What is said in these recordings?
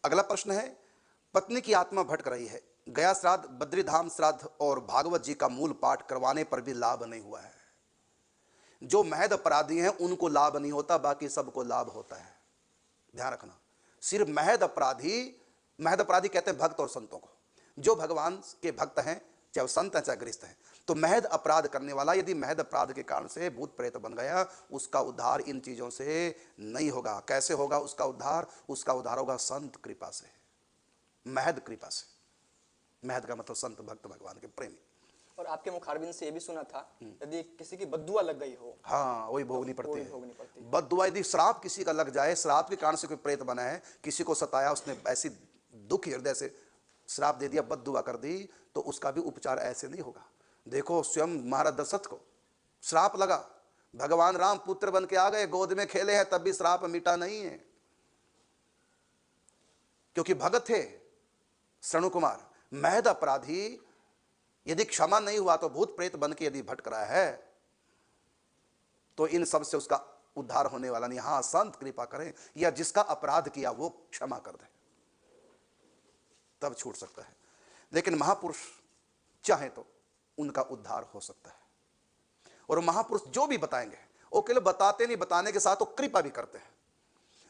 अगला प्रश्न है, पत्नी की आत्मा भटक रही है, गया श्राद्ध, बद्रीधाम श्राद्ध और भागवत जी का मूल पाठ करवाने पर भी लाभ नहीं हुआ है। जो महद अपराधी हैं उनको लाभ नहीं होता, बाकी सबको लाभ होता है। ध्यान रखना, सिर्फ महद अपराधी कहते हैं भक्त और संतों को। जो भगवान के भक्त हैं, चाहे वो संत हैं चाहे गृहस्थ हैं, तो महद अपराध करने वाला यदि महद अपराध के कारण से भूत प्रेत बन गया, उसका उद्धार इन चीजों से नहीं होगा। कैसे होगा उसका उद्धार? उसका उद्धार होगा संत कृपा से, महद कृपा से। महद का मतलब संत, भक्त, भगवान के प्रेमी। और आपके मुखारबिंद से ये भी सुना था, यदि किसी की बद्दुआ लग गई हो, हाँ, वही भोगनी पड़ती है। भोगनी पड़ती है। बद्दुआ, यदि श्राप किसी का लग जाए, श्राप के कारण से कोई प्रेत बना है, किसी को सताया, उसने ऐसी दुख हृदय से श्राप दे दिया, बद्दुआ कर दी, तो उसका भी उपचार ऐसे नहीं होगा। देखो, स्वयं महाराज दशरथ को श्राप लगा, भगवान राम पुत्र बन के आ गए, गोद में खेले हैं, तब भी श्राप मिटा नहीं है, क्योंकि भगत थे शरणु कुमार। महद अपराधी यदि क्षमा नहीं हुआ तो भूत प्रेत बन के यदि भटक रहा है, तो इन सब से उसका उद्धार होने वाला नहीं। हाँ, संत कृपा करें या जिसका अपराध किया वो क्षमा कर दे, तब छूट सकता है। लेकिन महापुरुष चाहे तो उनका उद्धार हो सकता है। और महापुरुष जो भी बताएंगे वो केवल बताते नहीं, बताने के साथ वो कृपा भी करते हैं।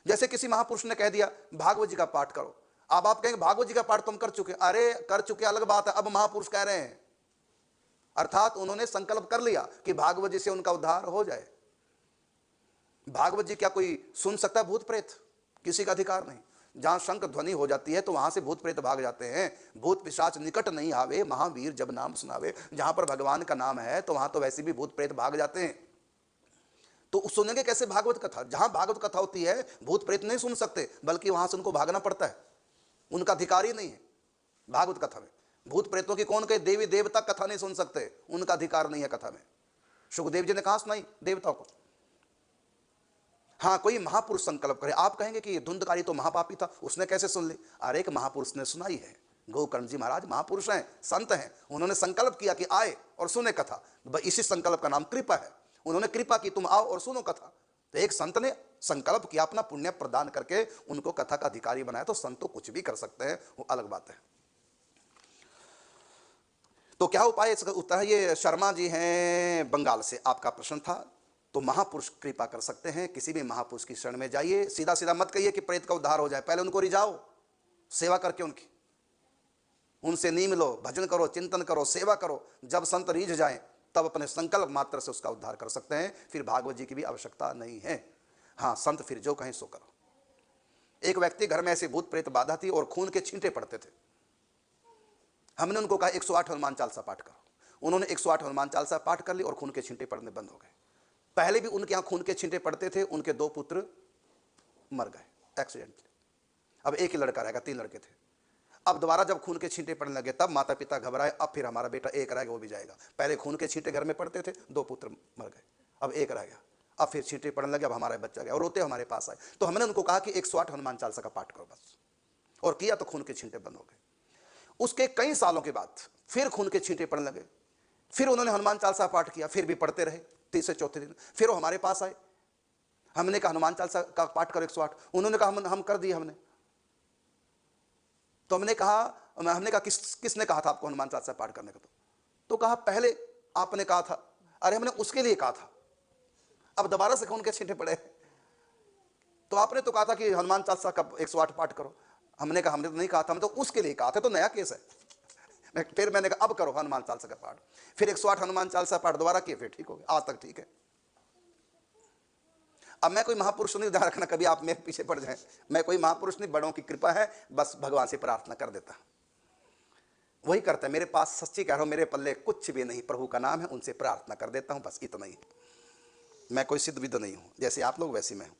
जैसे किसी महापुरुष ने कह दिया भागवत जी का पाठ करो, अब आप कहेंगे भागवत जी का पाठ तुम कर चुके, अरे कर चुके अलग बात है, अब महापुरुष कह रहे हैं, अर्थात उन्होंने संकल्प कर लिया कि भागवत जी से उनका उद्धार हो जाए। भागवत जी क्या कोई सुन सकता है भूत प्रेत? किसी का अधिकार नहीं। जहां शंख ध्वनि हो जाती है तो वहां से भूत प्रेत भाग जाते हैं। भूत पिशाच निकट नहीं आवे, महावीर जब नाम सुनावे। जहां पर भगवान का नाम है तो वहां तो वैसे भी भूत प्रेत भाग जाते हैं। तो सुनेंगे कैसे भागवत कथा? जहां भागवत कथा होती है भूत प्रेत नहीं सुन सकते, बल्कि वहां से उनको भागना पड़ता है, उनका अधिकार ही नहीं है भागवत कथा में। भूत प्रेतों की कौन कहे देवी देवता कथा नहीं सुन सकते, उनका अधिकार नहीं है कथा में। सुखदेव जी ने कहां सुनाई देवताओं को? हाँ, कोई महापुरुष संकल्प करे। आप कहेंगे कि धुंधकारी तो महापापी था, उसने कैसे सुन ली? अरे एक महापुरुष ने सुनाई है। गोकर्ण जी महाराज महापुरुष हैं, संत हैं, उन्होंने संकल्प किया कि आए और सुने कथा। इसी संकल्प का नाम कृपा है। उन्होंने कृपा की, तुम आओ और सुनो कथा। तो एक संत ने संकल्प किया, अपना पुण्य प्रदान करके उनको कथा का अधिकारी बनाया। तो संत तो कुछ भी कर सकते हैं, वो अलग बात है। तो क्या उपाय? इसका उत्तर है, ये शर्मा जी हैं बंगाल से, आपका प्रश्न था। तो महापुरुष कृपा कर सकते हैं, किसी भी महापुरुष की शरण में जाइए। सीधा सीधा मत कहिए कि प्रेत का उद्धार हो जाए, पहले उनको रिझाओ, सेवा करके उनसे नीम लो, भजन करो, चिंतन करो, सेवा करो। जब संत रीझ जाए तब अपने संकल्प मात्र से उसका उद्धार कर सकते हैं, फिर भागवत जी की भी आवश्यकता नहीं है। हाँ, संत फिर जो कहें सो करो। एक व्यक्ति घर में ऐसे भूत प्रेत बाधा थी और खून के छींटे पड़ते थे। हमने उनको कहा 108 हनुमान चालीसा पाठ करो। उन्होंने 108 हनुमान चालीसा पाठ कर ली और खून के छींटे पड़ने बंद हो गए। पहले भी उनके यहां खून के छींटे पड़ते थे, उनके 2 पुत्र मर गए एक्सीडेंटली। अब एक ही लड़का रहेगा, 3 लड़के थे। अब दोबारा जब खून के छींटे पड़ने लगे तब माता पिता घबराए, अब फिर हमारा बेटा एक रहेगा, वो भी जाएगा। पहले खून के छींटे घर में पड़ते थे, 2 पुत्र मर गए, अब एक रह गया। अब फिर छींटे पड़ने लगे, अब हमारा बच्चा गया, और रोते हमारे पास आए। तो हमने उनको कहा कि 108 हनुमान चालीसा का पाठ करो बस, और किया तो खून के छींटे बंद हो गए। उसके कई सालों के बाद फिर खून के छींटे पड़ने लगे, फिर उन्होंने हनुमान चालीसा पाठ किया, फिर भी पढ़ते रहे। तीसरे चौथे दिन फिर वो हमारे पास आए। हमने कहा हनुमान चालीसा का पाठ करो 108। उन्होंने कहा हम कर दिए हमने। तो हमने कहा किसने कहा था आपको हनुमान चालीसा पाठ करने का? तो कहा पहले आपने कहा था। अरे हमने उसके लिए कहा था, अब दोबारा से खून के छींटे पड़े। तो आपने तो कहा था कि हनुमान चालीसा का 108 पाठ करो। हमने कहा हमने तो नहीं कहा था, हम तो उसके लिए कहा था, तो नया केस है। फिर मैंने कहा अब करो हनुमान चालीसा का पाठ। फिर 108 हनुमान चालीसा पाठ दोबारा किए, फिर ठीक हो गया, आज तक ठीक है। अब मैं कोई महापुरुष नहीं, ध्यान रखना कभी आप मेरे पीछे पड़ जाएं। मैं कोई महापुरुष नहीं, बड़ों की कृपा है, बस भगवान से प्रार्थना कर देता, वही करता है। मेरे पास सच्ची कह रहा हूं, मेरे पल्ले कुछ भी नहीं, प्रभु का नाम है, उनसे प्रार्थना कर देता हूं, बस इतना ही। मैं कोई सिद्ध विद्ध नहीं हूं, जैसे आप लोग वैसे मैं हूं।